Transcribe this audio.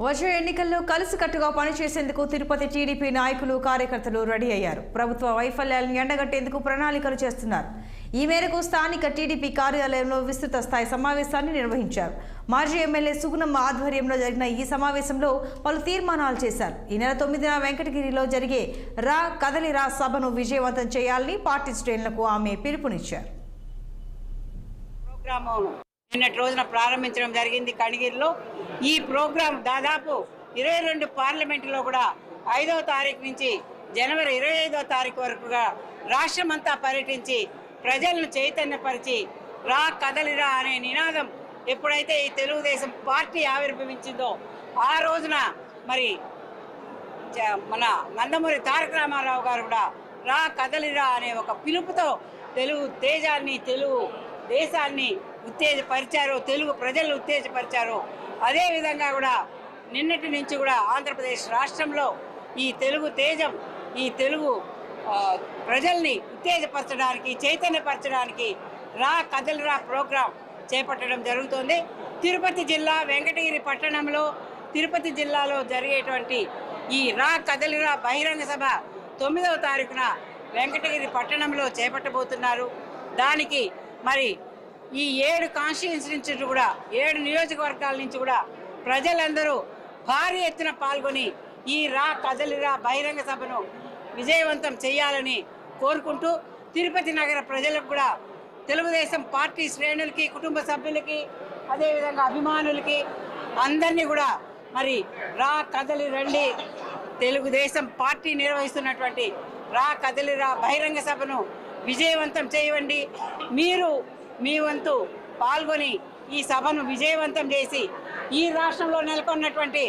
వచ్చే ఎన్నికల్లో కలిసికట్టుగా పనిచేసేందుకు తిరుపతి టీడీపీ నాయకులు కార్యకర్తలు రెడీ అయ్యారు. ప్రభుత్వ వైఫల్యాలను ఎండగట్టేందుకు ప్రణాళికలు చేస్తున్నారు. ఈ మేరకు స్థానిక టీడీపీ కార్యాలయంలో విస్తృత స్థాయి సమావేశాన్ని నిర్వహించారు. మాజీ ఎమ్మెల్యే సుగుణమ్మ ఆధ్వర్యంలో జరిగిన ఈ సమావేశంలో పలు తీర్మానాలు చేశారు. ఈ నెల 9న వెంకటగిరిలో జరిగే రా కదలిరా సభను విజయవంతం చేయాలని పార్టీ శ్రేణులకు ఆమె పిలుపునిచ్చారు. నిన్నటి రోజున ప్రారంభించడం జరిగింది కడిగిరిలో. ఈ ప్రోగ్రాం దాదాపు 22 పార్లమెంటులో కూడా 5వ తారీఖు నుంచి జనవరి 25వ తారీఖు వరకుగా రాష్ట్రమంతా పర్యటించి ప్రజలను చైతన్యపరిచి రా కదలిరా అనే నినాదం ఎప్పుడైతే ఈ తెలుగుదేశం పార్టీ ఆవిర్భవించిందో ఆ రోజున మరి మన నందమూరి తారక రామారావు గారు కూడా రా కదలిరా అనే ఒక పిలుపుతో తెలుగు తేజాన్ని, తెలుగు దేశాన్ని ఉత్తేజపరిచారు, తెలుగు ప్రజలను ఉత్తేజపరిచారు. అదేవిధంగా కూడా నిన్నటి నుంచి కూడా ఆంధ్రప్రదేశ్ రాష్ట్రంలో ఈ తెలుగు తేజం, ఈ తెలుగు ప్రజల్ని ఉత్తేజపరచడానికి, చైతన్యపరచడానికి రా కదలిరా ప్రోగ్రాం చేపట్టడం జరుగుతుంది. తిరుపతి జిల్లా వెంకటగిరి పట్టణంలో, తిరుపతి జిల్లాలో జరిగేటువంటి ఈ రా కదలిరా బహిరంగ సభ 9వ తారీఖున వెంకటగిరి పట్టణంలో చేపట్టబోతున్నారు. దానికి మరి ఈ 7 కాన్స్టిట్యూన్సీ నుంచి కూడా 7 నియోజకవర్గాల నుంచి కూడా ప్రజలందరూ భారీ ఎత్తున పాల్గొని ఈ రా కదలిరా బహిరంగ సభను విజయవంతం చేయాలని కోరుకుంటూ తిరుపతి నగర ప్రజలకు కూడా తెలుగుదేశం పార్టీ శ్రేణులకి, కుటుంబ సభ్యులకి, అదేవిధంగా అభిమానులకి అందరినీ కూడా మరి రా కదలి రండి, తెలుగుదేశం పార్టీ నిర్వహిస్తున్నటువంటి రా కదలిరా బహిరంగ సభను విజయవంతం చేయండి. మీరు మీ వంతు పాల్గొని ఈ సభను విజయవంతం చేసి ఈ రాష్ట్రంలో నెలకొన్నటువంటి